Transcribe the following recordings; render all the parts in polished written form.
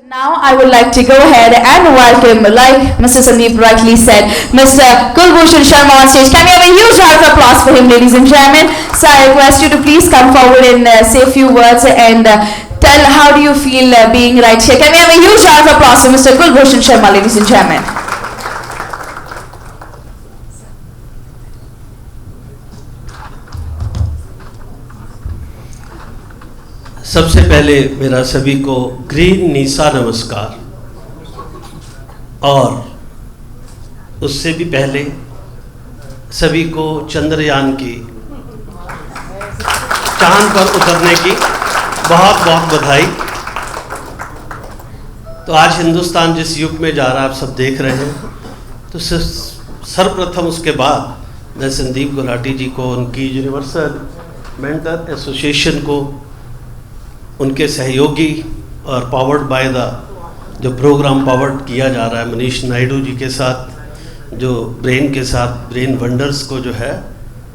Now I would like to go ahead and welcome, like Mr. Sandeep rightly said, Mr. Kulbhushan Sharma on stage. Can we have a huge round of applause for him, ladies and gentlemen? So I request you to please come forward and say a few words and tell how do you feel being right here. Can we have a huge round of applause for Mr. Kulbhushan Sharma, ladies and gentlemen? सबसे पहले मेरा सभी को green NISA नमस्कार, और उससे भी पहले सभी को चंद्रयान की चांद पर उतरने की बहुत बहुत बधाई। तो आज हिंदुस्तान जिस युग में जा रहा है आप सब देख रहे हैं, तो सर्वप्रथम उसके बाद मैं संदीप गुलाटी जी को, उनकी यूनिवर्सल मेंटर एसोसिएशन को, उनके सहयोगी और पावर्ड बाय द जो प्रोग्राम पावर्ड किया जा रहा है मनीष नायडू जी के साथ, जो ब्रेन के साथ ब्रेन वंडर्स को जो है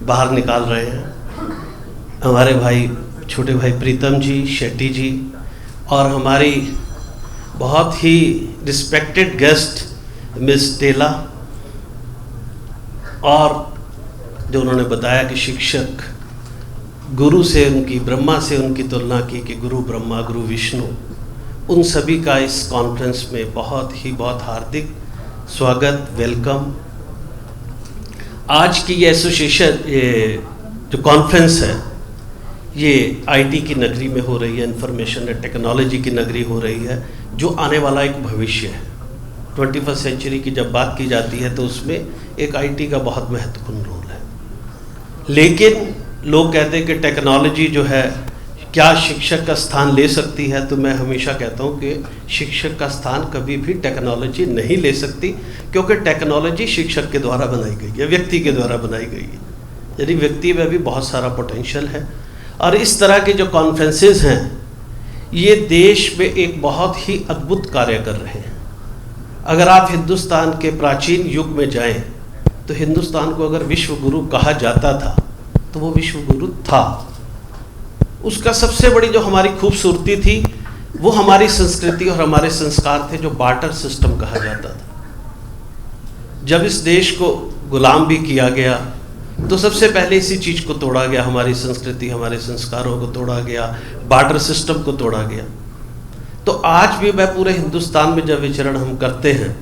बाहर निकाल रहे हैं, हमारे भाई छोटे भाई प्रीतम जी, शेट्टी जी, और हमारी बहुत ही रिस्पेक्टेड गेस्ट मिस टेला, और जो उन्होंने बताया कि शिक्षक गुरु से उनकी, ब्रह्मा से उनकी तुलना की कि गुरु ब्रह्मा गुरु विष्णु, उन सभी का इस कॉन्फ्रेंस में बहुत हार्दिक स्वागत, वेलकम। आज की ये एसोसिएशन, ये जो कॉन्फ्रेंस है, ये आईटी की नगरी में हो रही है, इंफॉर्मेशन एंड टेक्नोलॉजी की नगरी हो रही है, जो आने वाला एक भविष्य है। 21वीं सेंचुरी की जब बात की जाती है तो उसमें एक आईटी का बहुत महत्वपूर्ण रोल है। लेकिन लोग कहते हैं कि टेक्नोलॉजी जो है क्या शिक्षक का स्थान ले सकती है, तो मैं हमेशा कहता हूँ कि शिक्षक का स्थान कभी भी टेक्नोलॉजी नहीं ले सकती, क्योंकि टेक्नोलॉजी शिक्षक के द्वारा बनाई गई है, व्यक्ति के द्वारा बनाई गई है। यानी व्यक्ति में भी बहुत सारा पोटेंशियल है, और इस तरह के जो कॉन्फ्रेंसेस हैं ये देश में एक बहुत ही अद्भुत कार्य कर रहे हैं। अगर आप हिंदुस्तान के प्राचीन युग में जाएं तो हिंदुस्तान को अगर विश्व गुरु कहा जाता था तो वो विश्व गुरु था। उसका सबसे बड़ी जो हमारी खूबसूरती थी वो हमारी संस्कृति और हमारे संस्कार थे, जो बार्टर सिस्टम कहा जाता था। जब इस देश को गुलाम भी किया गया तो सबसे पहले इसी चीज़ को तोड़ा गया, हमारी संस्कृति, हमारे संस्कारों को तोड़ा गया, बार्टर सिस्टम को तोड़ा गया। तो आज भी मैं पूरे हिंदुस्तान में जब विचरण हम करते हैं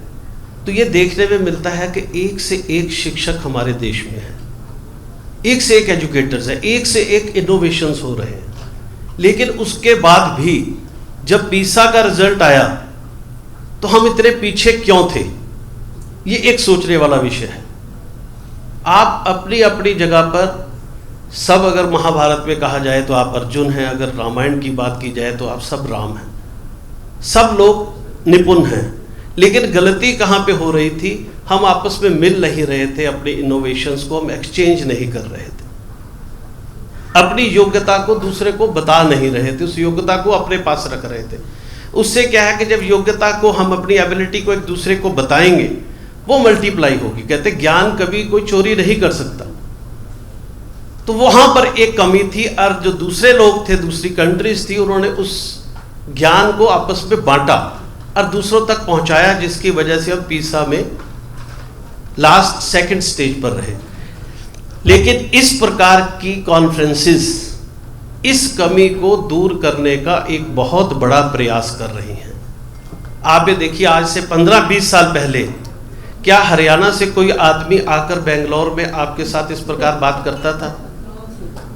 तो ये देखने में मिलता है कि एक से एक शिक्षक हमारे देश में है, एक से एक एजुकेटर्स हैं, एक से एक इनोवेशंस हो रहे हैं। लेकिन उसके बाद भी जब पीसा का रिजल्ट आया तो हम इतने पीछे क्यों थे, ये एक सोचने वाला विषय है। आप अपनी अपनी जगह पर सब, अगर महाभारत में कहा जाए तो आप अर्जुन हैं, अगर रामायण की बात की जाए तो आप सब राम हैं, सब लोग निपुण हैं। लेकिन गलती कहाँ पे हो रही थी, हम आपस में मिल नहीं रहे थे, अपने इनोवेशंस को हम एक्सचेंज नहीं कर रहे थे, अपनी योग्यता को दूसरे को बता नहीं रहे थे, उस योग्यता को अपने पास रख रहे थे। उससे क्या है कि जब योग्यता को हम, अपनी एबिलिटी को एक दूसरे को बताएंगे, वो मल्टीप्लाई होगी। कहते ज्ञान कभी कोई चोरी नहीं कर सकता। तो वहां पर एक कमी थी, और जो दूसरे लोग थे, दूसरी कंट्रीज थी, उन्होंने उस ज्ञान को आपस में बांटा और दूसरों तक पहुंचाया, जिसकी वजह से हम पीसा में लास्ट सेकंड स्टेज पर रहे। लेकिन इस प्रकार की कॉन्फ्रेंसेस इस कमी को दूर करने का एक बहुत बड़ा प्रयास कर रही हैं। आप ये देखिए, आज से 15-20 साल पहले क्या हरियाणा से कोई आदमी आकर बेंगलोर में आपके साथ इस प्रकार बात करता था?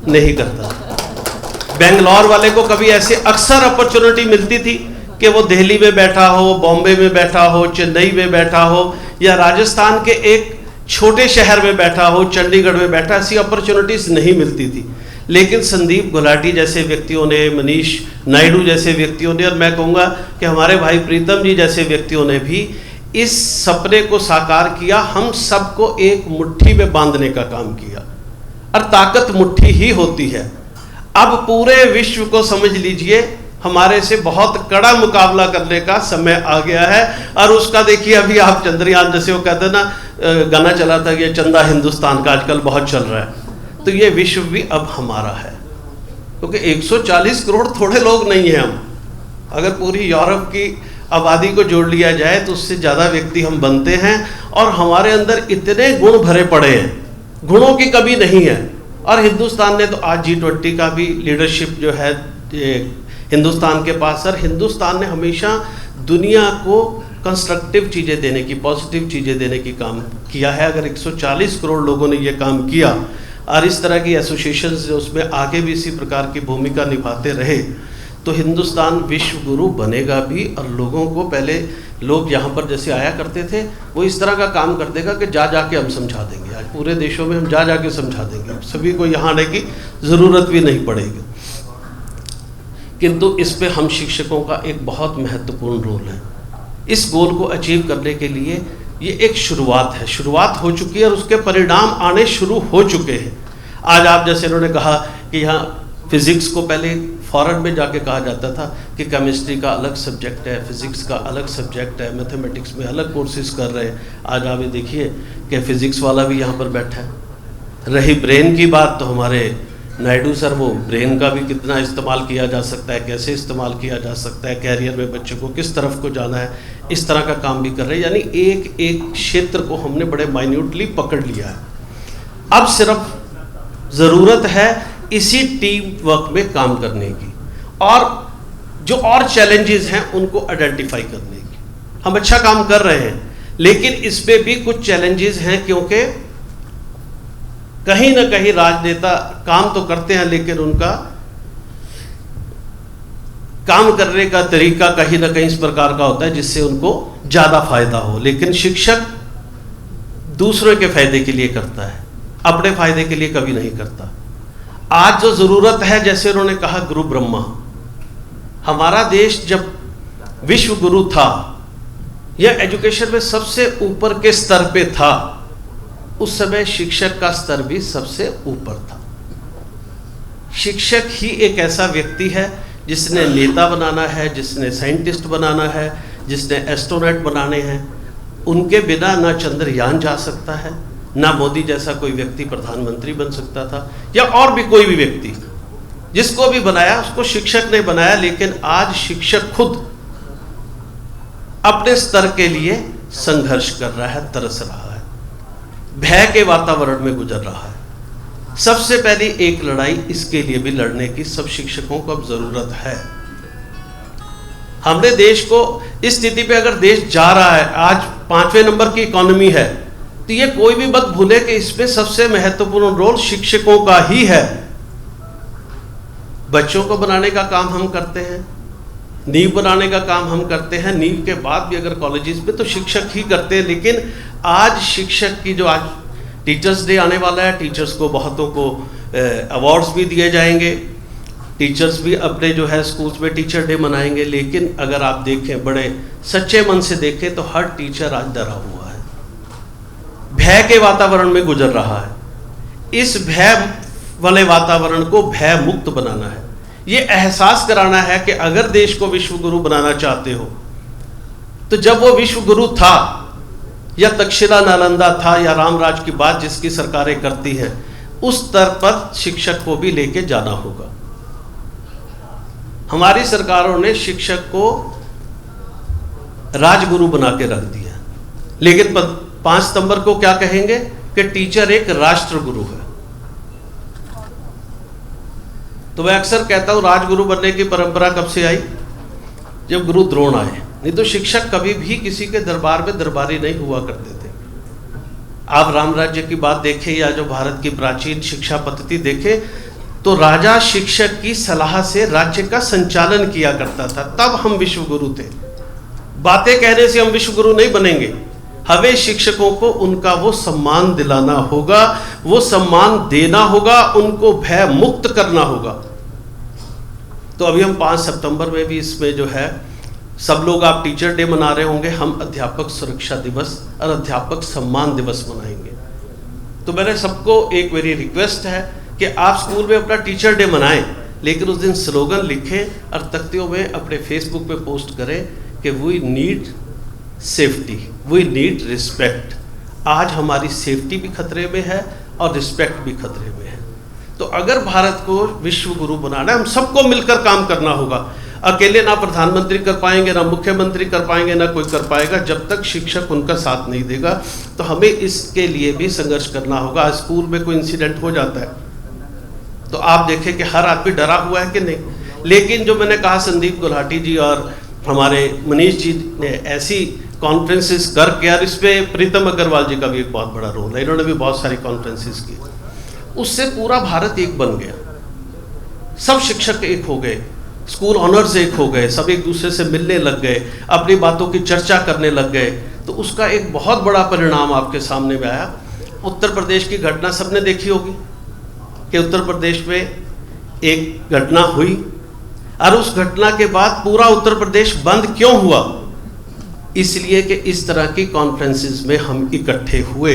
नहीं करता था। बेंगलोर वाले को कभी ऐसे अक्सर अपॉर्चुनिटी मिलती थी कि वो दिल्ली में बैठा हो, बॉम्बे में बैठा हो, चेन्नई में बैठा हो, या राजस्थान के एक छोटे शहर में बैठा हो, चंडीगढ़ में बैठा, ऐसी अपॉर्चुनिटीज नहीं मिलती थी। लेकिन संदीप गुलाटी जैसे व्यक्तियों ने, मनीष नायडू जैसे व्यक्तियों ने, और मैं कहूँगा कि हमारे भाई प्रीतम जी जैसे व्यक्तियों ने भी इस सपने को साकार किया, हम सबको एक मुट्ठी में बांधने का काम किया। और ताकत मुट्ठी ही होती है। अब पूरे विश्व को समझ लीजिए, हमारे से बहुत कड़ा मुकाबला करने का समय आ गया है। और उसका देखिए, अभी आप चंद्रयान, जैसे वो कहते हैं ना, गाना चला था कि चंदा हिंदुस्तान का आजकल बहुत चल रहा है, तो ये विश्व भी अब हमारा है, क्योंकि 140 करोड़ थोड़े लोग नहीं हैं हम। अगर पूरी यूरोप की आबादी को जोड़ लिया जाए तो उससे ज़्यादा व्यक्ति हम बनते हैं, और हमारे अंदर इतने गुण भरे पड़े हैं, गुणों की कमी नहीं है। और हिंदुस्तान ने तो आज G20 का भी लीडरशिप जो है हिंदुस्तान के पास, और हिंदुस्तान ने हमेशा दुनिया को कंस्ट्रक्टिव चीज़ें देने की, पॉजिटिव चीज़ें देने की काम किया है। अगर 140 करोड़ लोगों ने ये काम किया और इस तरह की एसोसिएशंस जो उसमें आगे भी इसी प्रकार की भूमिका निभाते रहे, तो हिंदुस्तान विश्व गुरु बनेगा भी। और लोगों को, पहले लोग यहाँ पर जैसे आया करते थे, वो इस तरह का काम कर देगा कि जा के हम समझा देंगे। आज पूरे देशों में हम जा के समझा देंगे, सभी को यहाँ आने की ज़रूरत भी नहीं पड़ेगी। किंतु इस पे हम शिक्षकों का एक बहुत महत्वपूर्ण रोल है। इस गोल को अचीव करने के लिए ये एक शुरुआत है, शुरुआत हो चुकी है और उसके परिणाम आने शुरू हो चुके हैं। आज आप जैसे इन्होंने कहा कि यहाँ फिज़िक्स को पहले फॉरेन में जाके कहा जाता था कि केमिस्ट्री का अलग सब्जेक्ट है, फिज़िक्स का अलग सब्जेक्ट है, मैथमेटिक्स में अलग कोर्सेज कर रहे हैं। आज आप ये देखिए कि फिज़िक्स वाला भी यहाँ पर बैठा है। रही ब्रेन की बात, तो हमारे नायडू सर, वो ब्रेन का भी कितना इस्तेमाल किया जा सकता है, कैसे इस्तेमाल किया जा सकता है, कैरियर में बच्चों को किस तरफ को जाना है, इस तरह का काम भी कर रहे हैं। यानी एक एक क्षेत्र को हमने बड़े माइन्यूटली पकड़ लिया है। अब सिर्फ ज़रूरत है इसी टीम वर्क में काम करने की, और जो और चैलेंजेस हैं उनको आइडेंटिफाई करने की। हम अच्छा काम कर रहे हैं, लेकिन इस पे भी कुछ चैलेंजेस हैं, क्योंकि कहीं ना कहीं राजनेता काम तो करते हैं, लेकिन उनका काम करने का तरीका कहीं ना कहीं इस प्रकार का होता है जिससे उनको ज़्यादा फायदा हो। लेकिन शिक्षक दूसरों के फायदे के लिए करता है, अपने फायदे के लिए कभी नहीं करता। आज जो ज़रूरत है, जैसे उन्होंने कहा गुरु ब्रह्मा, हमारा देश जब विश्व गुरु था या एजुकेशन में सबसे ऊपर के स्तर पे था, उस समय शिक्षक का स्तर भी सबसे ऊपर था। शिक्षक ही एक ऐसा व्यक्ति है जिसने नेता बनाना है, जिसने साइंटिस्ट बनाना है, जिसने एस्ट्रोनॉट बनाने हैं। उनके बिना ना चंद्रयान जा सकता है, ना मोदी जैसा कोई व्यक्ति प्रधानमंत्री बन सकता था, या और भी कोई भी व्यक्ति। जिसको भी बनाया उसको शिक्षक ने बनाया। लेकिन आज शिक्षक खुद अपने स्तर के लिए संघर्ष कर रहा है, तरस रहा है, भय के वातावरण में गुजर रहा है। सबसे पहली एक लड़ाई इसके लिए भी लड़ने की सब शिक्षकों को अब जरूरत है। हमने देश को इस स्थिति पे, अगर देश जा रहा है, आज 5वें नंबर की इकोनॉमी है, तो ये कोई भी मत भूले कि इसमें सबसे महत्वपूर्ण रोल शिक्षकों का ही है। बच्चों को बनाने का काम हम करते हैं, नींव बनाने का काम हम करते हैं, नींव के बाद भी अगर कॉलेजेस में तो शिक्षक ही करते हैं। लेकिन आज शिक्षक की जो, आज टीचर्स डे आने वाला है, टीचर्स को बहुतों को अवार्ड्स भी दिए जाएंगे, टीचर्स भी अपने जो है स्कूल्स में टीचर डे मनाएंगे। लेकिन अगर आप देखें, बड़े सच्चे मन से देखें, तो हर टीचर आज डरा हुआ है, भय के वातावरण में गुजर रहा है। इस भय वाले वातावरण को भय मुक्त बनाना है, ये एहसास कराना है कि अगर देश को विश्व गुरु बनाना चाहते हो, तो जब वो विश्व गुरु था, या तक्षशिला नालंदा था, या रामराज की बात जिसकी सरकारें करती हैं, उस स्तर पर शिक्षक को भी लेके जाना होगा। हमारी सरकारों ने शिक्षक को राजगुरु बना के रख दिया, लेकिन 5 सितंबर को क्या कहेंगे कि टीचर एक राष्ट्र गुरु है। तो मैं अक्सर कहता हूं, राजगुरु बनने की परंपरा कब से आई? जब गुरु द्रोण आए। नहीं तो शिक्षक कभी भी किसी के दरबार में दरबारी नहीं हुआ करते थे। आप राम राज्य की बात देखें, या जो भारत की प्राचीन शिक्षा पद्धति देखें, तो राजा शिक्षक की सलाह से राज्य का संचालन किया करता था, तब हम विश्व गुरु थे। बातें कहने से हम विश्व गुरु नहीं बनेंगे, हमें शिक्षकों को उनका वो सम्मान दिलाना होगा, वो सम्मान देना होगा, उनको भय मुक्त करना होगा। तो अभी हम 5 सितंबर में भी इसमें जो है, सब लोग आप टीचर डे मना रहे होंगे, हम अध्यापक सुरक्षा दिवस और अध्यापक सम्मान दिवस मनाएंगे। तो मेरे सबको एक मेरी रिक्वेस्ट है कि आप स्कूल में अपना टीचर डे मनाएं, लेकिन उस दिन स्लोगन लिखें और तख्तियों में अपने फेसबुक पे पोस्ट करें कि we need safety, we need respect. आज हमारी सेफ्टी भी खतरे में है और रिस्पेक्ट भी खतरे में है। तो अगर भारत को विश्व गुरु बनाना है, हम सबको मिलकर काम करना होगा। अकेले ना प्रधानमंत्री कर पाएंगे, ना मुख्यमंत्री कर पाएंगे, ना कोई कर पाएगा जब तक शिक्षक उनका साथ नहीं देगा। तो हमें इसके लिए भी संघर्ष करना होगा। स्कूल में कोई इंसिडेंट हो जाता है तो आप देखें कि हर आदमी डरा हुआ है कि नहीं, लेकिन जो मैंने कहा संदीप गुलाटी जी और हमारे मनीष जी ने ऐसी कॉन्फ्रेंसेस करके, और इसमें प्रीतम अग्रवाल जी का भी एक बहुत बड़ा रोल है, इन्होंने भी बहुत सारी कॉन्फ्रेंसेस की, उससे पूरा भारत एक बन गया। सब शिक्षक एक हो गए, स्कूल ऑनर्स एक हो गए, सब एक दूसरे से मिलने लग गए, अपनी बातों की चर्चा करने लग गए। तो उसका एक बहुत बड़ा परिणाम आपके सामने में आया। उत्तर प्रदेश की घटना सबने देखी होगी कि उत्तर प्रदेश में एक घटना हुई और उस घटना के बाद पूरा उत्तर प्रदेश बंद क्यों हुआ? इसलिए कि इस तरह की कॉन्फ्रेंसेस में हम इकट्ठे हुए,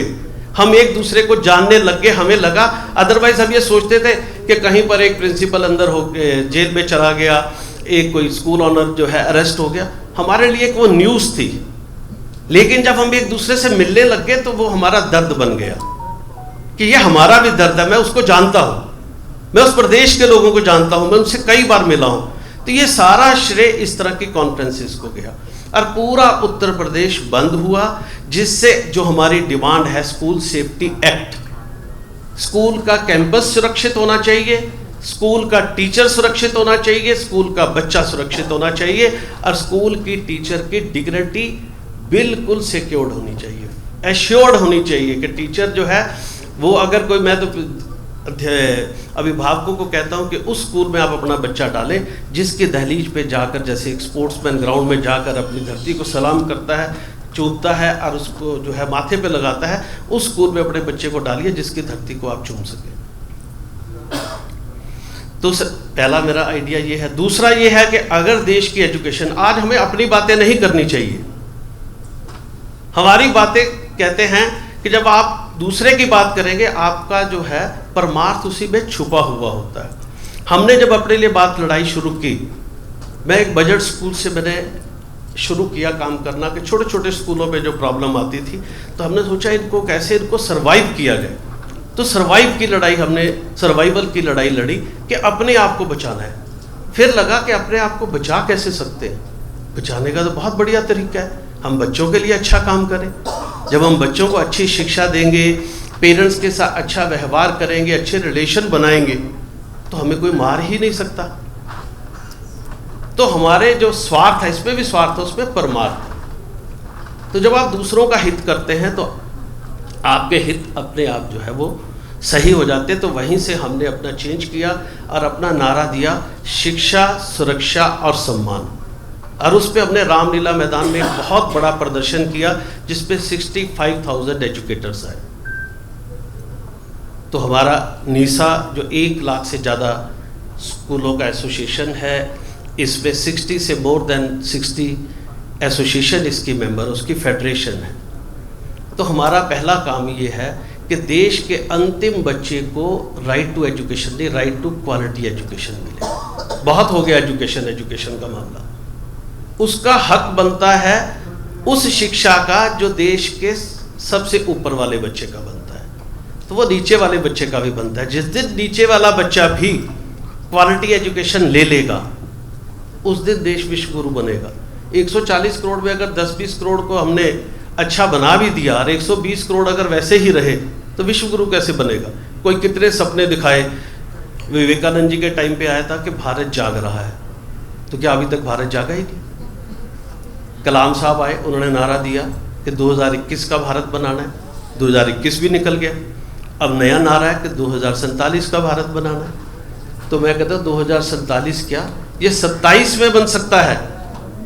हम एक दूसरे को जानने लग गए। हमें लगा, अदरवाइज हम ये सोचते थे कि कहीं पर एक प्रिंसिपल अंदर हो जेल में चला गया, एक कोई स्कूल ऑनर जो है अरेस्ट हो गया, हमारे लिए एक वो न्यूज़ थी। लेकिन जब हम एक दूसरे से मिलने लग गए तो वो हमारा दर्द बन गया कि ये हमारा भी दर्द है। मैं उसको जानता हूँ, मैं उस प्रदेश के लोगों को जानता हूँ, मैं उनसे कई बार मिला हूँ। तो ये सारा श्रेय इस तरह की कॉन्फ्रेंसेस को गया और पूरा उत्तर प्रदेश बंद हुआ, जिससे जो हमारी डिमांड है स्कूल सेफ्टी एक्ट, स्कूल का कैंपस सुरक्षित होना चाहिए, स्कूल का टीचर सुरक्षित होना चाहिए, स्कूल का बच्चा सुरक्षित होना चाहिए और स्कूल की टीचर की डिग्निटी बिल्कुल सिक्योर्ड होनी चाहिए, एश्योर्ड होनी चाहिए कि टीचर जो है वो, अगर कोई, मैं तो अभिभावकों को कहता हूं कि उस स्कूल में आप अपना बच्चा डालें जिसके दहलीज पे जाकर, जैसे एक स्पोर्ट्समैन ग्राउंड में जाकर अपनी धरती को सलाम करता है, चूमता है और उसको जो है माथे पे लगाता है, उस स्कूल में अपने बच्चे को डालिए जिसकी धरती को आप चूम सकें। तो पहला मेरा आइडिया ये है। दूसरा ये है कि अगर देश की एजुकेशन, आज हमें अपनी बातें नहीं करनी चाहिए। हमारी बातें कहते हैं कि जब आप दूसरे की बात करेंगे आपका जो है परमार्थ उसी में छुपा हुआ होता है। हमने जब अपने लिए बात लड़ाई शुरू की, मैं एक बजट स्कूल से मैंने शुरू किया काम करना कि छोटे छोटे स्कूलों में जो प्रॉब्लम आती थी, तो हमने सोचा इनको कैसे इनको सर्वाइव किया जाए। तो सर्वाइव की लड़ाई, हमने सर्वाइवल की लड़ाई लड़ी कि अपने आप को बचाना है। फिर लगा कि अपने आप को बचा कैसे सकते हैं, बचाने का तो बहुत बढ़िया तरीका है, हम बच्चों के लिए अच्छा काम करें। जब हम बच्चों को अच्छी शिक्षा देंगे, पेरेंट्स के साथ अच्छा व्यवहार करेंगे, अच्छे रिलेशन बनाएंगे, तो हमें कोई मार ही नहीं सकता। तो हमारे जो स्वार्थ है, इसमें भी स्वार्थ है, उसमें परमार्थ। तो जब आप दूसरों का हित करते हैं तो आपके हित अपने आप जो है वो सही हो जाते। तो वहीं से हमने अपना चेंज किया और अपना नारा दिया, शिक्षा, सुरक्षा और सम्मान। और उस पर हमने रामलीला मैदान में एक बहुत बड़ा प्रदर्शन किया जिसपे 65,000 एजुकेटर्स आए। तो हमारा नीसा जो 1 लाख से ज़्यादा स्कूलों का एसोसिएशन है, इसमें 60 से मोर देन 60 एसोसिएशन इसकी मेंबर, उसकी फेडरेशन है। तो हमारा पहला काम ये है कि देश के अंतिम बच्चे को राइट टू एजुकेशन नहीं, राइट टू क्वालिटी एजुकेशन मिले। बहुत हो गया एजुकेशन का मामला, उसका हक बनता है उस शिक्षा का जो देश के सबसे ऊपर वाले बच्चे का बनता है, तो वो नीचे वाले बच्चे का भी बनता है। जिस दिन नीचे वाला बच्चा भी क्वालिटी एजुकेशन ले लेगा, उस दिन देश विश्व गुरु बनेगा। 140 करोड़ में अगर 10-20 करोड़ को हमने अच्छा बना भी दिया और 120 करोड़ अगर वैसे ही रहे तो विश्व गुरु कैसे बनेगा? कोई कितने सपने दिखाए। विवेकानंद जी के टाइम पे आया था कि भारत जाग रहा है, तो क्या अभी तक भारत जागा ही नहीं? कलाम साहब आए, उन्होंने नारा दिया कि 2021 का भारत बनाना है, 2021 भी निकल गया। अब नया नारा है कि 2047 का भारत बनाना है। तो मैं कहता हूँ 2047 क्या, ये 27 में बन सकता है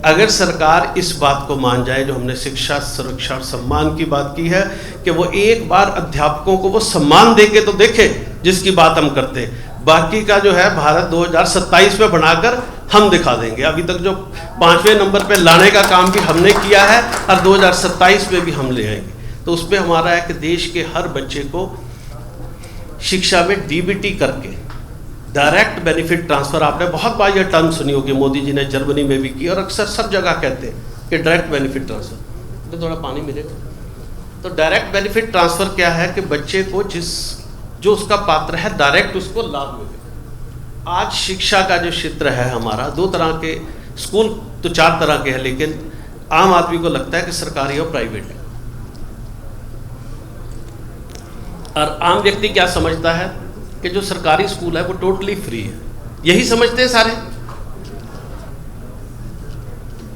अगर सरकार इस बात को मान जाए जो हमने शिक्षा, सुरक्षा और सम्मान की बात की है, कि वो एक बार अध्यापकों को वो सम्मान देके तो देखे जिसकी बात हम करते हैं। बाकी का जो है भारत 2027 में बनाकर हम दिखा देंगे। अभी तक जो 5वें नंबर पे लाने का काम भी हमने किया है और 2027 में भी हम ले आएंगे। तो उसमें हमारा है कि देश के हर बच्चे को शिक्षा में डीबीटी करके, डायरेक्ट बेनिफिट ट्रांसफर, आपने बहुत बार यह टर्म सुनी होगी, मोदी जी ने जर्मनी में भी की और अक्सर सब जगह कहते हैं कि डायरेक्ट बेनिफिट ट्रांसफर। तो थोड़ा पानी मिलेगा। तो डायरेक्ट बेनिफिट ट्रांसफर क्या है कि बच्चे को जो उसका पात्र है डायरेक्ट उसको लाभ मिले। आज शिक्षा का जो क्षेत्र है हमारा, दो तरह के स्कूल तो चार तरह के हैं, लेकिन आम आदमी को लगता है कि सरकारी और प्राइवेट है। और आम व्यक्ति क्या समझता है कि जो सरकारी स्कूल है वो टोटली फ्री है, यही समझते हैं सारे।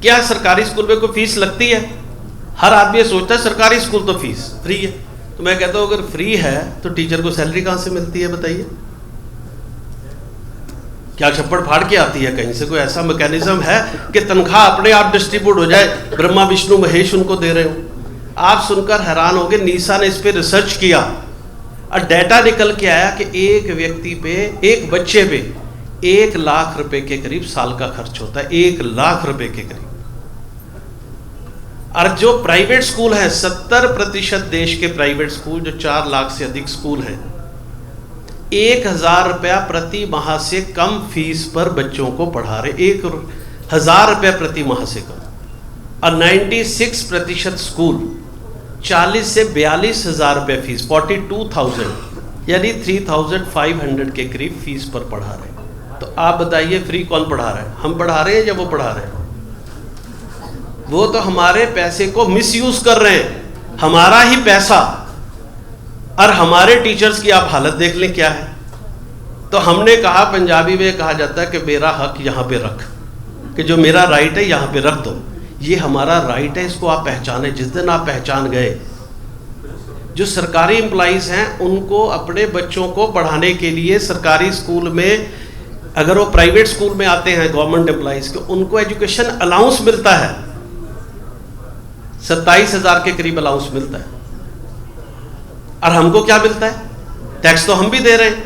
क्या सरकारी स्कूल में कोई फीस लगती है? हर आदमी सोचता है सरकारी स्कूल तो फीस फ्री है। तो मैं कहता हूं अगर फ्री है तो टीचर को सैलरी कहां से मिलती है बताइए? क्या छप्पड़ फाड़ के आती है कहीं से? कोई ऐसा मैकेनिज्म है कि तनख्वाह अपने आप डिस्ट्रीब्यूट हो जाए, ब्रह्मा विष्णु महेश उनको दे रहे हो? आप सुनकर हैरान होगे, नीसा ने इस पर रिसर्च किया और डाटा निकल के आया कि एक व्यक्ति पे, एक बच्चे पे 1 लाख रुपए के करीब साल का खर्च होता है, 1 लाख रुपए के करीब। और जो प्राइवेट स्कूल हैं, 70% देश के प्राइवेट स्कूल जो 4 लाख से अधिक स्कूल हैं, 1,000 रुपया प्रति माह से कम फीस पर बच्चों को पढ़ा रहे, 1,000 रुपया प्रति माह से कम। और 96% स्कूल 40 से 42,000 रुपये फीस, 42,000 यानी 3,500 के करीब फीस पर पढ़ा रहे। तो आप बताइए फ्री कौन पढ़ा रहा है? हम पढ़ा रहे हैं या वो पढ़ा रहे हैं? वो तो हमारे पैसे को मिसयूज कर रहे हैं, हमारा ही पैसा। और हमारे टीचर्स की आप हालत देख लें क्या है। तो हमने कहा, पंजाबी में कहा जाता है कि मेरा हक यहाँ पे रख, कि जो मेरा राइट है यहाँ पे रख दो। ये हमारा राइट है, इसको आप पहचाने। जिस दिन आप पहचान गए, जो सरकारी एम्प्लॉइज हैं उनको अपने बच्चों को पढ़ाने के लिए सरकारी स्कूल में, अगर वो प्राइवेट स्कूल में आते हैं गवर्नमेंट एम्प्लॉइज के, उनको एजुकेशन अलाउंस मिलता है, 27,000 के करीब अलाउंस मिलता है। और हमको क्या मिलता है? टैक्स तो हम भी दे रहे हैं।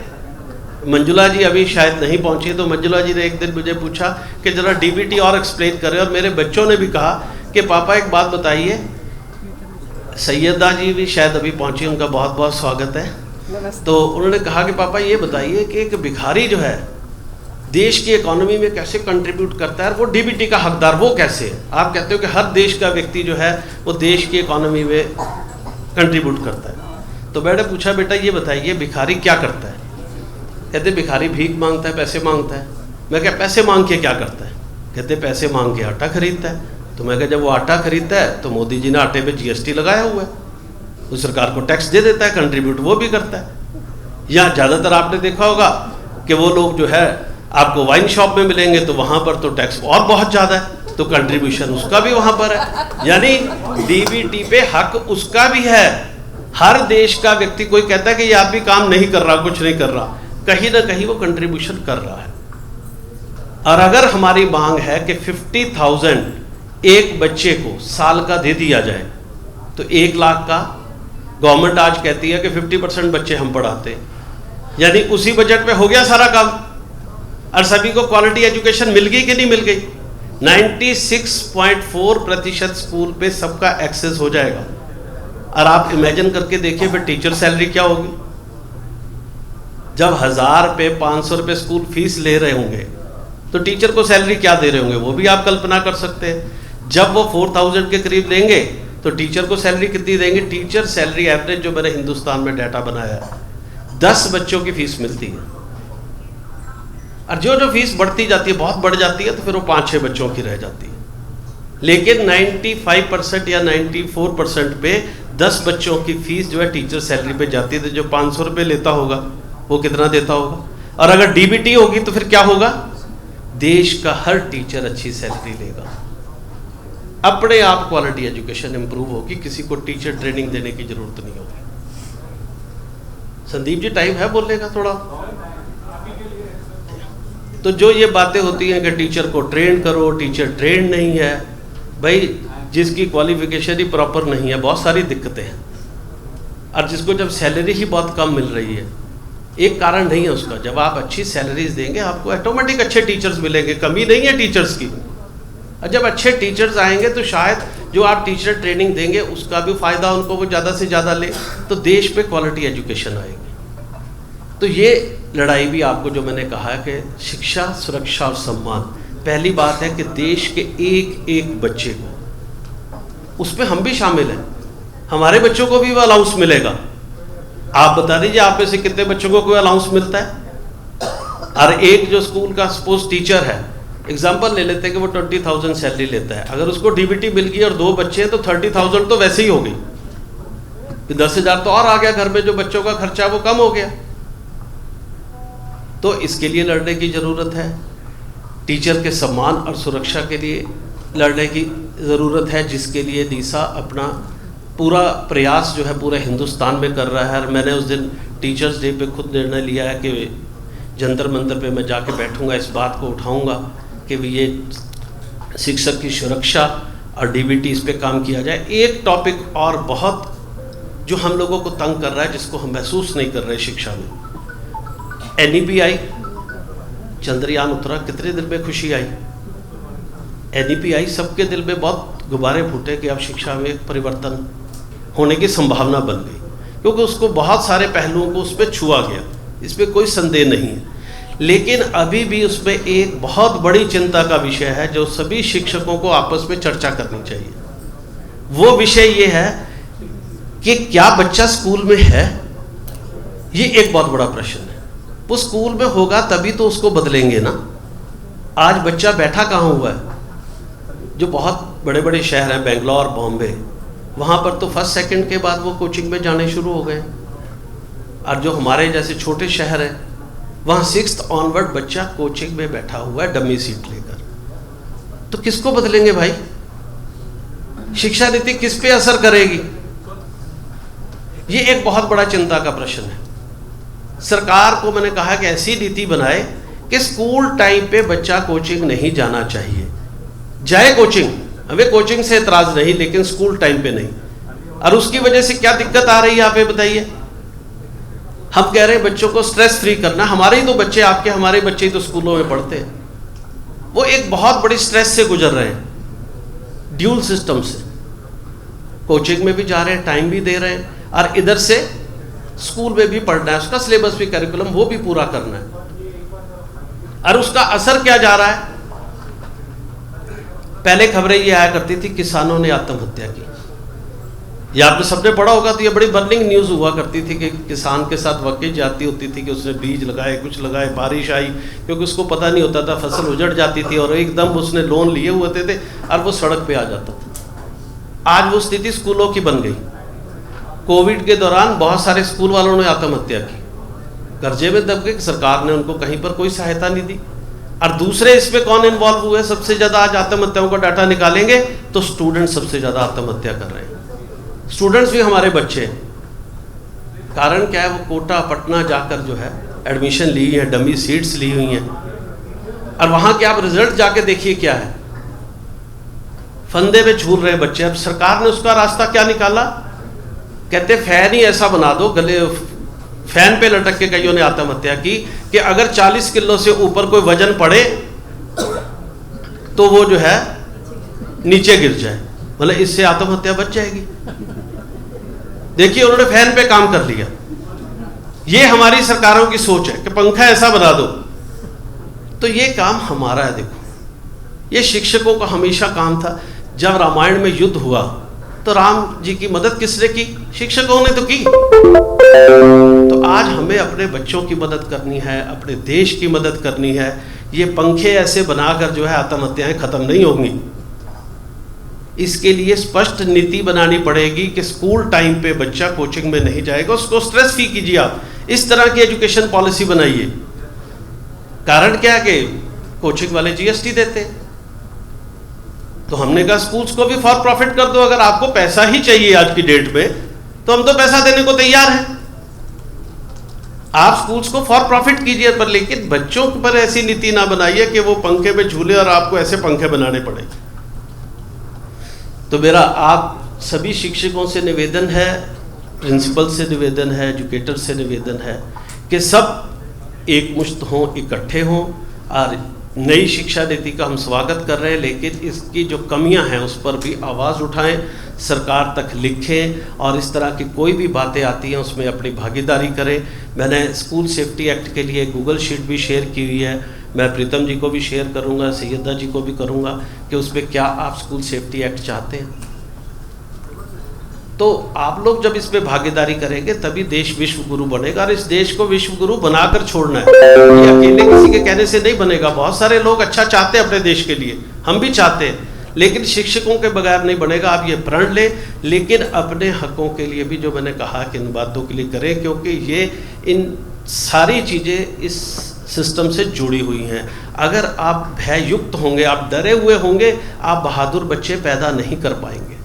मंजुला जी अभी शायद नहीं पहुंची, तो मंजुला जी ने एक दिन मुझे पूछा कि जरा डीबीटी और एक्सप्लेन करें। और मेरे बच्चों ने भी कहा कि पापा एक बात बताइए। सैयदा जी भी शायद अभी पहुंची, उनका बहुत बहुत स्वागत है। तो उन्होंने कहा कि पापा ये बताइए कि एक भिखारी जो है देश की इकोनॉमी में कैसे कंट्रीब्यूट करता है, वो डीबीटी का हकदार वो कैसे है? आप कहते हो कि हर देश का व्यक्ति जो है वो देश की इकोनॉमी में कंट्रीब्यूट करता है। तो मैंने पूछा, बेटा ये बताइए भिखारी क्या करता है? कहते भिखारी भीख मांगता है, पैसे मांगता है। मैं क्या पैसे मांग के क्या करता है? कहते पैसे मांग के आटा खरीदता है। तो मैं कहा जब वो आटा खरीदता है तो मोदी जी ने आटे पे जीएसटी लगाया हुआ है, वो सरकार को टैक्स दे देता है, कंट्रीब्यूट वो भी करता है। या ज़्यादातर आपने देखा होगा कि वो लोग जो है आपको वाइन शॉप में मिलेंगे तो वहाँ पर तो टैक्स और बहुत ज़्यादा है, तो कंट्रीब्यूशन उसका भी वहाँ पर है। यानी डीबीटी पे हक उसका भी है। हर देश का व्यक्ति, कोई कहता है कि ये आदमी काम नहीं कर रहा, कुछ नहीं कर रहा, कहीं ना कहीं वो कंट्रीब्यूशन कर रहा है। और अगर हमारी मांग है कि 50,000 एक बच्चे को साल का दे दिया जाए, तो 1 लाख का गवर्नमेंट आज कहती है कि 50% बच्चे हम पढ़ाते हैं, यानी उसी बजट में हो गया सारा काम। और सभी को क्वालिटी एजुकेशन मिल गई कि नहीं मिल गई? 96.4% स्कूल पे सबका एक्सेस हो जाएगा। और आप इमेजिन करके देखिए फिर टीचर सैलरी क्या होगी। जब 1,000 रुपये 500 रुपये स्कूल फीस ले रहे होंगे तो टीचर को सैलरी क्या दे रहे होंगे, वो भी आप कल्पना कर सकते हैं। जब वो 4,000 के करीब लेंगे तो टीचर को सैलरी कितनी देंगे? टीचर सैलरी एवरेज जो मैंने हिंदुस्तान में डाटा बनाया है, 10 बच्चों की फीस मिलती है। और जो फीस बढ़ती जाती है, बहुत बढ़ जाती है, तो फिर वो 5-6 बच्चों की रह जाती है। लेकिन 95% या 94% पे 10 बच्चों की फीस जो है टीचर सैलरी पे जाती है। तो जो 500 रुपये लेता होगा वो कितना देता होगा? और अगर डीबीटी होगी तो फिर क्या होगा? देश का हर टीचर अच्छी सैलरी लेगा, अपने आप क्वालिटी एजुकेशन इंप्रूव होगी, किसी को टीचर ट्रेनिंग देने की जरूरत नहीं होगी। संदीप जी टाइम है बोलने का थोड़ा? तो जो ये बातें होती हैं कि टीचर को ट्रेन करो, टीचर ट्रेन नहीं है, भाई जिसकी क्वालिफिकेशन ही प्रॉपर नहीं है, बहुत सारी दिक्कतें हैं। और जिसको जब सैलरी ही बहुत कम मिल रही है, एक कारण नहीं है उसका। जब आप अच्छी सैलरीज देंगे आपको ऑटोमेटिक अच्छे टीचर्स मिलेंगे, कमी नहीं है टीचर्स की। और जब अच्छे टीचर्स आएंगे तो शायद जो आप टीचर ट्रेनिंग देंगे उसका भी फ़ायदा उनको वो ज़्यादा से ज़्यादा ले, तो देश पे क्वालिटी एजुकेशन आएगी। तो ये लड़ाई भी आपको जो मैंने कहा है कि शिक्षा, सुरक्षा और सम्मान, पहली बात है कि देश के एक एक बच्चे को, उसमें हम भी शामिल हैं, हमारे बच्चों को भी वो अलाउंस मिलेगा। आप बता दीजिए आप में से कितने बच्चों को कोई अलाउंस मिलता है? और एक जो स्कूल का सपोज टीचर है, एग्जाम्पल ले लेते हैं कि वो 20,000 सैलरी लेता है, अगर उसको डीबीटी मिल गई और 2 बच्चे हैं तो 30,000 तो वैसे ही हो गई, 10,000 तो और आ गया, घर में जो बच्चों का खर्चा वो कम हो गया। तो इसके लिए लड़ने की ज़रूरत है, टीचर के सम्मान और सुरक्षा के लिए लड़ने की ज़रूरत है, जिसके लिए डीसा अपना पूरा प्रयास जो है पूरे हिंदुस्तान में कर रहा है। और मैंने उस दिन टीचर्स डे पे खुद निर्णय लिया है कि जंतर मंतर पे मैं जाके बैठूंगा, इस बात को उठाऊंगा कि ये शिक्षक की सुरक्षा और डीबीटी इस पे काम किया जाए। एक टॉपिक और बहुत जो हम लोगों को तंग कर रहा है, जिसको हम महसूस नहीं कर रहे शिक्षा में, NEP आई, चंद्रयान उतरा, कितने दिल में खुशी आई। NEP आई, सबके दिल में बहुत गुब्बारे फूटे कि अब शिक्षा में परिवर्तन होने की संभावना बन गई, क्योंकि उसको बहुत सारे पहलुओं को उस पर छुआ गया, इसमें कोई संदेह नहीं है। लेकिन अभी भी उसमें एक बहुत बड़ी चिंता का विषय है जो सभी शिक्षकों को आपस में चर्चा करनी चाहिए। वो विषय ये है कि क्या बच्चा स्कूल में है, ये एक बहुत बड़ा प्रश्न है। वो स्कूल में होगा तभी तो उसको बदलेंगे ना। आज बच्चा बैठा कहाँ हुआ है? जो बहुत बड़े बड़े शहर हैं, बेंगलोर, बॉम्बे, वहाँ पर तो फर्स्ट सेकंड के बाद वो कोचिंग में जाने शुरू हो गए। और जो हमारे जैसे छोटे शहर हैं, वहाँ 6th ऑनवर्ड बच्चा कोचिंग में बैठा हुआ है डमी सीट लेकर। तो किसको बदलेंगे भाई? शिक्षा नीति किस पे असर करेगी? ये एक बहुत बड़ा चिंता का प्रश्न है। सरकार को मैंने कहा कि ऐसी नीति बनाए कि स्कूल टाइम पे बच्चा कोचिंग नहीं जाना चाहिए। जाए कोचिंग, हमें कोचिंग से एतराज नहीं, लेकिन स्कूल टाइम पे नहीं। और उसकी वजह से क्या दिक्कत आ रही है आप ये बताइए? हम कह रहे हैं बच्चों को स्ट्रेस फ्री करना, हमारे ही तो बच्चे, आपके हमारे बच्चे ही तो स्कूलों में पढ़ते हैं, वो एक बहुत बड़ी स्ट्रेस से गुजर रहे हैं, ड्यूल सिस्टम से। कोचिंग में भी जा रहे हैं, टाइम भी दे रहे हैं, और इधर से स्कूल में भी पढ़ना है, उसका सिलेबस भी, करिकुलम वो भी पूरा करना है। और उसका असर क्या जा रहा है? पहले खबरें ये आया करती थी किसानों ने आत्महत्या की, या आपने सबने पढ़ा होगा, तो ये बड़ी बर्निंग न्यूज़ हुआ करती थी कि किसान के साथ वाकई जाती होती थी कि उसने बीज लगाए, कुछ लगाए, बारिश आई, क्योंकि उसको पता नहीं होता था, फसल उजड़ जाती थी और एकदम उसने लोन लिए हुए थे और वो सड़क पे आ जाता था। आज वो स्थिति स्कूलों की बन गई। कोविड के दौरान बहुत सारे स्कूल वालों ने आत्महत्या की, कर्जे में दब गए, सरकार ने उनको कहीं पर कोई सहायता नहीं दी। और दूसरे इसमें कौन इन्वॉल्व हुए? सबसे ज़्यादा आज आत्महत्याओं का डाटा निकालेंगे तो स्टूडेंट सबसे ज़्यादा आत्महत्या कर रहे हैं। स्टूडेंट्स भी हमारे बच्चे हैं। कारण क्या है? वो कोटा, पटना जाकर जो है एडमिशन ली है, डमी सीट्स ली हुई हैं, और वहाँ के आप रिजल्ट जाके देखिए क्या है, फंदे में झूल रहे बच्चे। अब सरकार ने उसका रास्ता क्या निकाला? कहते फैन ही ऐसा बना दो, गले फैन पे लटक के कईयों ने आत्महत्या की कि अगर 40 किलो से ऊपर कोई वजन पड़े तो वो जो है नीचे गिर जाए, मतलब इससे आत्महत्या बच जाएगी। देखिए, उन्होंने फैन पे काम कर लिया। ये हमारी सरकारों की सोच है कि पंखा ऐसा बना दो। तो ये काम हमारा है। देखो, ये शिक्षकों का हमेशा काम था। जब रामायण में युद्ध हुआ तो राम जी की मदद किसने की? शिक्षकों ने तो की। तो आज हमें अपने बच्चों की मदद करनी है, अपने देश की मदद करनी है। ये पंखे ऐसे बनाकर जो है आत्महत्याएं खत्म नहीं होंगी। इसके लिए स्पष्ट नीति बनानी पड़ेगी कि स्कूल टाइम पे बच्चा कोचिंग में नहीं जाएगा, उसको स्ट्रेस फ्री कीजिए। आप इस तरह की एजुकेशन पॉलिसी बनाइए। कारण क्या है कि कोचिंग वाले GST देते, तो हमने कहा स्कूल्स को भी फॉर प्रॉफिट कर दो। अगर आपको पैसा ही चाहिए आज की डेट में, तो हम तो पैसा देने को तैयार हैं। आप स्कूल्स को फॉर प्रॉफिट कीजिए, पर लेकिन बच्चों पर ऐसी नीति ना बनाइए कि वो पंखे पे झूले और आपको ऐसे पंखे बनाने पड़े। तो मेरा आप सभी शिक्षकों से निवेदन है, प्रिंसिपल से निवेदन है, एजुकेटर से निवेदन है कि सब एक मुश्त हों, इकट्ठे हों। और नई शिक्षा नीति का हम स्वागत कर रहे हैं, लेकिन इसकी जो कमियां हैं उस पर भी आवाज़ उठाएं, सरकार तक लिखें, और इस तरह की कोई भी बातें आती हैं उसमें अपनी भागीदारी करें। मैंने स्कूल सेफ्टी एक्ट के लिए गूगल शीट भी शेयर की हुई है, मैं प्रीतम जी को भी शेयर करूंगा, सैयदा जी को भी करूंगा कि उस पर क्या आप स्कूल सेफ्टी एक्ट चाहते हैं। तो आप लोग जब इसमें भागीदारी करेंगे तभी देश विश्व गुरु बनेगा, और इस देश को विश्व गुरु बनाकर छोड़ना है। ये अकेले किसी के कहने से नहीं बनेगा। बहुत सारे लोग अच्छा चाहते हैं अपने देश के लिए, हम भी चाहते हैं, लेकिन शिक्षकों के बगैर नहीं बनेगा। आप ये प्रण ले, लेकिन अपने हकों के लिए भी जो मैंने कहा कि इन बातों के लिए करें, क्योंकि ये इन सारी चीज़ें इस सिस्टम से जुड़ी हुई हैं। अगर आप भययुक्त होंगे, आप डरे हुए होंगे, आप बहादुर बच्चे पैदा नहीं कर पाएंगे।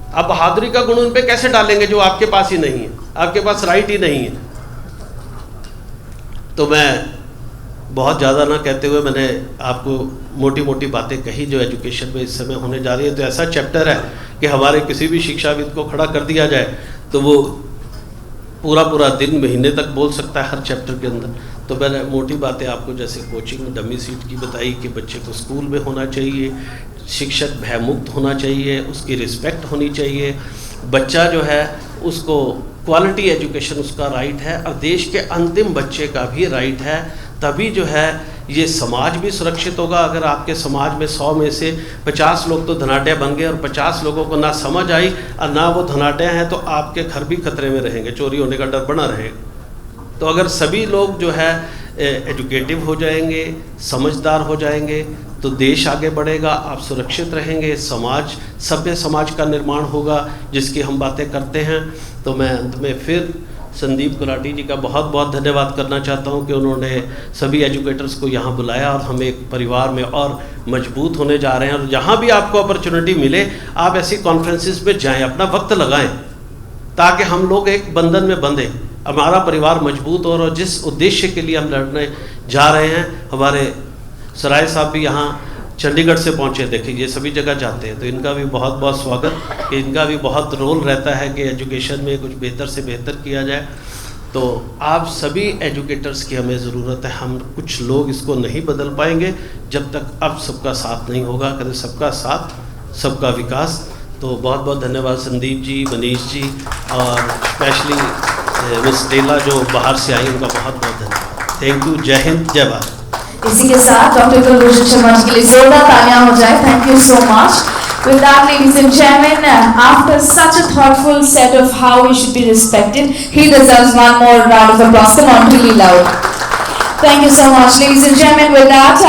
आप बहादुरी का गुण उन पे कैसे डालेंगे जो आपके पास ही नहीं है, आपके पास राइट ही नहीं है। तो मैं बहुत ज़्यादा ना कहते हुए मैंने आपको मोटी मोटी बातें कही जो एजुकेशन में इस समय होने जा रही है। तो ऐसा चैप्टर है कि हमारे किसी भी शिक्षाविद को खड़ा कर दिया जाए तो वो पूरा दिन महीने तक बोल सकता है हर चैप्टर के अंदर। तो मैंने मोटी बातें आपको जैसे कोचिंग डमी सीट की बताई कि बच्चे को स्कूल में होना चाहिए, शिक्षक भयमुक्त होना चाहिए, उसकी रिस्पेक्ट होनी चाहिए, बच्चा जो है उसको क्वालिटी एजुकेशन उसका राइट है, और देश के अंतिम बच्चे का भी राइट है। तभी जो है ये समाज भी सुरक्षित होगा। अगर आपके समाज में 100 में से 50 लोग तो धनाढ्य बन गए और 50 लोगों को ना समझ आई और ना वो धनाढ्य हैं, तो आपके घर भी खतरे में रहेंगे, चोरी होने का डर बना रहेगा। तो अगर सभी लोग जो है एजुकेटिव हो जाएंगे, समझदार हो जाएंगे, तो देश आगे बढ़ेगा, आप सुरक्षित रहेंगे, समाज सभ्य समाज का निर्माण होगा जिसकी हम बातें करते हैं। तो मैं अंत में फिर संदीप गुलाटी जी का बहुत बहुत धन्यवाद करना चाहता हूं कि उन्होंने सभी एजुकेटर्स को यहाँ बुलाया और हम एक परिवार में और मजबूत होने जा रहे हैं। और जहाँ भी आपको अपॉर्चुनिटी मिले आप ऐसी कॉन्फ्रेंसिस में जाएं, अपना वक्त लगाएं, ताकि हम लोग एक बंधन में बंधे, हमारा परिवार मजबूत हो। और जिस उद्देश्य के लिए हम लड़ने जा रहे हैं, हमारे सराय साहब भी यहाँ चंडीगढ़ से पहुँचे, देखिए ये सभी जगह जाते हैं, तो इनका भी बहुत बहुत स्वागत कि इनका भी बहुत रोल रहता है कि एजुकेशन में कुछ बेहतर से बेहतर किया जाए। तो आप सभी एजुकेटर्स की हमें ज़रूरत है। हम कुछ लोग इसको नहीं बदल पाएंगे जब तक अब सबका साथ नहीं होगा। कहते सबका साथ सबका विकास। तो बहुत बहुत धन्यवाद संदीप जी, मनीष जी, और स्पेशली मिस टेला जो बाहर से आई, उनका बहुत बहुत धन्यवाद। Thank you. जय हिंद, जय भारत। इसी के साथ डॉक्टर कुलभूषण शर्मा जी के लिए जोरदार तालियां हो जाए। Thank you so much. With that, ladies and gentlemen, after such a thoughtful set of how we should be respected, he deserves one more round of applause. Come on, really loud. Thank you so much, ladies and gentlemen. With that,